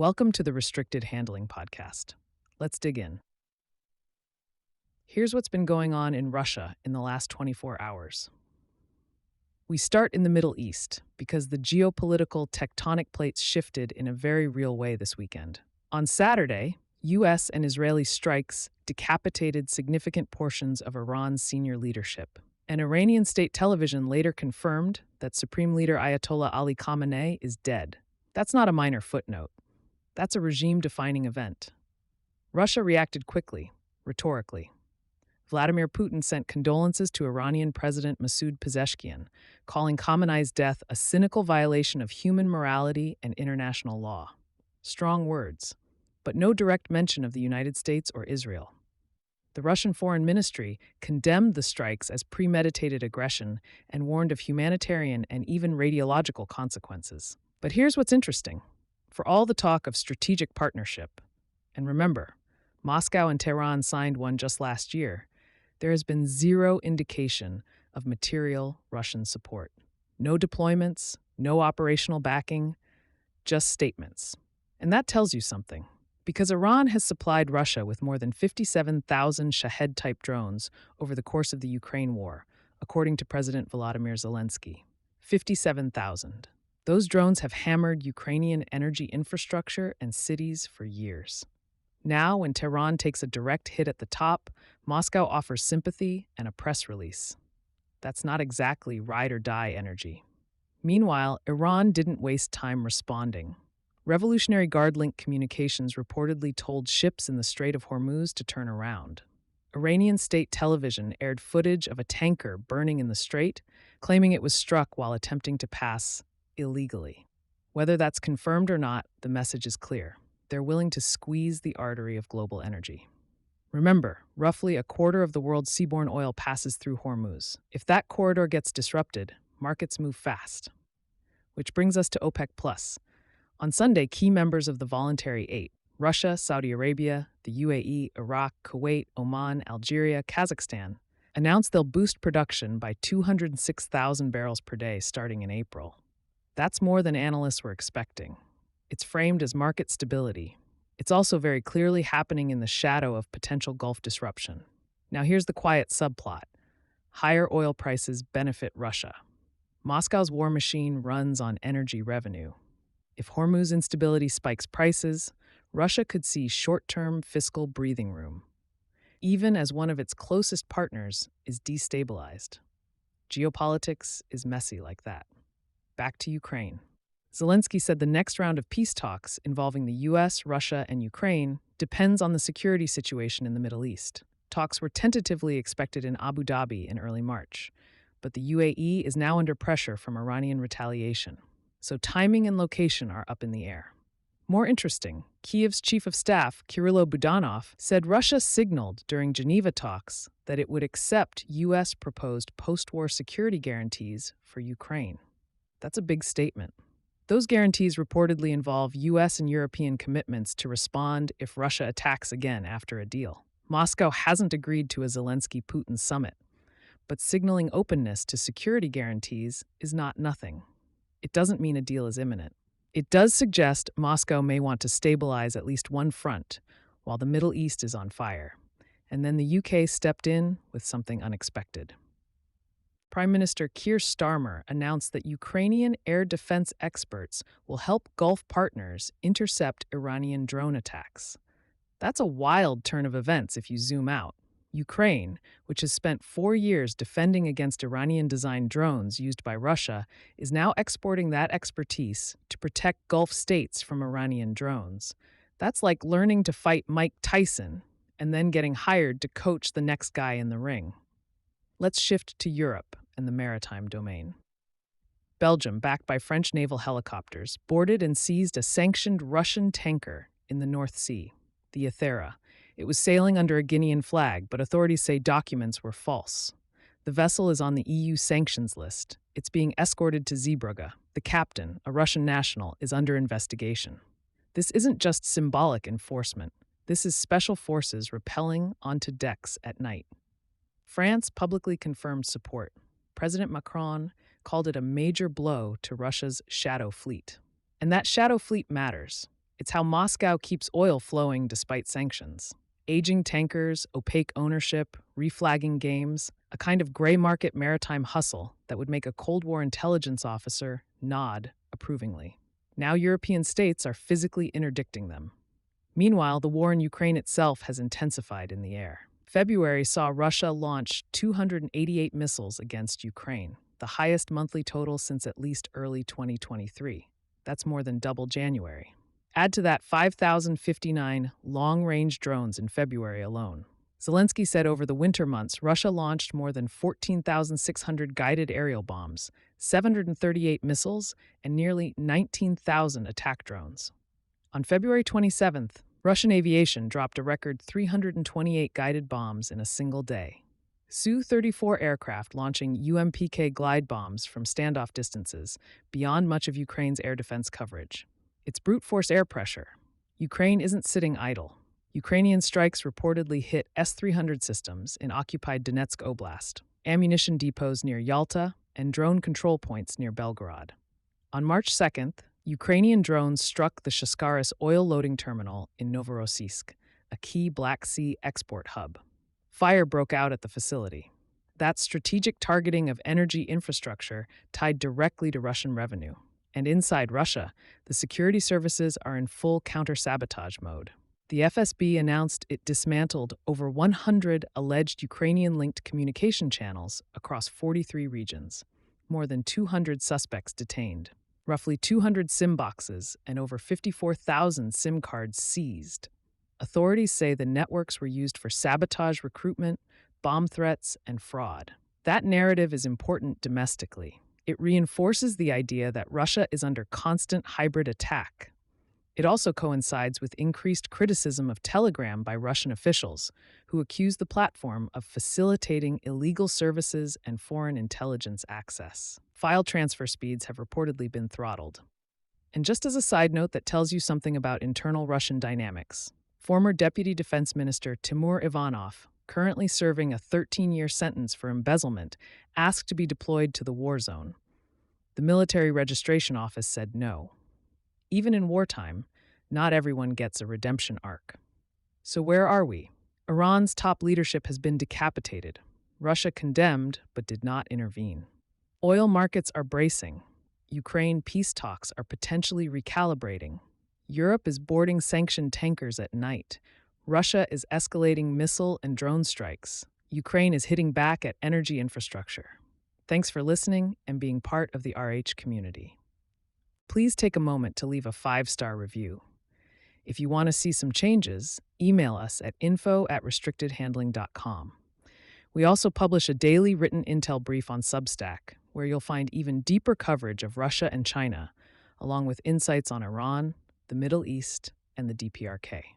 Welcome to the Restricted Handling Podcast. Let's dig in. Here's what's been going on in Russia in the last 24 hours. We start in the Middle East because the geopolitical tectonic plates shifted in a very real way this weekend. On Saturday, U.S. and Israeli strikes decapitated significant portions of Iran's senior leadership. And Iranian state television later confirmed that Supreme Leader Ayatollah Ali Khamenei is dead. That's not a minor footnote. That's a regime-defining event. Russia reacted quickly, rhetorically. Vladimir Putin sent condolences to Iranian President Masoud Pezeshkian, calling Khamenei's death a cynical violation of human morality and international law. Strong words, but no direct mention of the United States or Israel. The Russian Foreign Ministry condemned the strikes as premeditated aggression and warned of humanitarian and even radiological consequences. But here's what's interesting. For all the talk of strategic partnership, and remember, Moscow and Tehran signed one just last year, there has been zero indication of material Russian support. No deployments, no operational backing, just statements. And that tells you something, because Iran has supplied Russia with more than 57,000 Shahed-type drones over the course of the Ukraine war, according to President Volodymyr Zelensky. 57,000. Those drones have hammered Ukrainian energy infrastructure and cities for years. Now, when Tehran takes a direct hit at the top, Moscow offers sympathy and a press release. That's not exactly ride-or-die energy. Meanwhile, Iran didn't waste time responding. Revolutionary Guard-linked communications reportedly told ships in the Strait of Hormuz to turn around. Iranian state television aired footage of a tanker burning in the strait, claiming it was struck while attempting to pass illegally. Whether that's confirmed or not, the message is clear. They're willing to squeeze the artery of global energy. Remember, roughly a quarter of the world's seaborne oil passes through Hormuz. If that corridor gets disrupted, markets move fast. Which brings us to OPEC+. On Sunday, key members of the Voluntary Eight, Russia, Saudi Arabia, the UAE, Iraq, Kuwait, Oman, Algeria, Kazakhstan, announced they'll boost production by 206,000 barrels per day starting in April. That's more than analysts were expecting. It's framed as market stability. It's also very clearly happening in the shadow of potential Gulf disruption. Now here's the quiet subplot. Higher oil prices benefit Russia. Moscow's war machine runs on energy revenue. If Hormuz instability spikes prices, Russia could see short-term fiscal breathing room, even as one of its closest partners is destabilized. Geopolitics is messy like that. Back to Ukraine. Zelensky said the next round of peace talks involving the U.S., Russia, and Ukraine depends on the security situation in the Middle East. Talks were tentatively expected in Abu Dhabi in early March, but the UAE is now under pressure from Iranian retaliation. So timing and location are up in the air. More interesting, Kyiv's chief of staff, Kirilo Budanov, said Russia signaled during Geneva talks that it would accept U.S. proposed post-war security guarantees for Ukraine. That's a big statement. Those guarantees reportedly involve U.S. and European commitments to respond if Russia attacks again after a deal. Moscow hasn't agreed to a Zelensky-Putin summit, but signaling openness to security guarantees is not nothing. It doesn't mean a deal is imminent. It does suggest Moscow may want to stabilize at least one front while the Middle East is on fire. And then the UK stepped in with something unexpected. Prime Minister Keir Starmer announced that Ukrainian air defense experts will help Gulf partners intercept Iranian drone attacks. That's a wild turn of events if you zoom out. Ukraine, which has spent 4 years defending against Iranian-designed drones used by Russia, is now exporting that expertise to protect Gulf states from Iranian drones. That's like learning to fight Mike Tyson and then getting hired to coach the next guy in the ring. Let's shift to Europe and the maritime domain. Belgium, backed by French naval helicopters, boarded and seized a sanctioned Russian tanker in the North Sea, the Athera. It was sailing under a Guinean flag, but authorities say documents were false. The vessel is on the EU sanctions list. It's being escorted to Zeebrugge. The captain, a Russian national, is under investigation. This isn't just symbolic enforcement. This is special forces rappelling onto decks at night. France publicly confirmed support. President Macron called it a major blow to Russia's shadow fleet. And that shadow fleet matters. It's how Moscow keeps oil flowing despite sanctions. Aging tankers, opaque ownership, reflagging games, a kind of gray market maritime hustle that would make a Cold War intelligence officer nod approvingly. Now European states are physically interdicting them. Meanwhile, the war in Ukraine itself has intensified in the air. February saw Russia launch 288 missiles against Ukraine, the highest monthly total since at least early 2023. That's more than double January. Add to that 5,059 long-range drones in February alone. Zelensky said over the winter months, Russia launched more than 14,600 guided aerial bombs, 738 missiles, and nearly 19,000 attack drones. On February 27th, Russian aviation dropped a record 328 guided bombs in a single day. Su-34 aircraft launching UMPK glide bombs from standoff distances beyond much of Ukraine's air defense coverage. It's brute force air pressure. Ukraine isn't sitting idle. Ukrainian strikes reportedly hit S-300 systems in occupied Donetsk Oblast, ammunition depots near Yalta, and drone control points near Belgorod. On March 2nd, Ukrainian drones struck the Shashkaris oil loading terminal in Novorossiysk, a key Black Sea export hub. Fire broke out at the facility. That's strategic targeting of energy infrastructure tied directly to Russian revenue. And inside Russia, the security services are in full counter-sabotage mode. The FSB announced it dismantled over 100 alleged Ukrainian-linked communication channels across 43 regions, more than 200 suspects detained, roughly 200 SIM boxes, and over 54,000 SIM cards seized. Authorities say the networks were used for sabotage recruitment, bomb threats, and fraud. That narrative is important domestically. It reinforces the idea that Russia is under constant hybrid attack. It also coincides with increased criticism of Telegram by Russian officials, who accuse the platform of facilitating illegal services and foreign intelligence access. File transfer speeds have reportedly been throttled. And just as a side note that tells you something about internal Russian dynamics, former Deputy Defense Minister Timur Ivanov, currently serving a 13-year sentence for embezzlement, asked to be deployed to the war zone. The military registration office said no. Even in wartime, not everyone gets a redemption arc. So where are we? Iran's top leadership has been decapitated. Russia condemned, but did not intervene. Oil markets are bracing. Ukraine peace talks are potentially recalibrating. Europe is boarding sanctioned tankers at night. Russia is escalating missile and drone strikes. Ukraine is hitting back at energy infrastructure. Thanks for listening and being part of the RH community. Please take a moment to leave a 5-star review. If you want to see some changes, email us at info@restrictedhandling.com. We also publish a daily written intel brief on Substack, where you'll find even deeper coverage of Russia and China, along with insights on Iran, the Middle East, and the DPRK.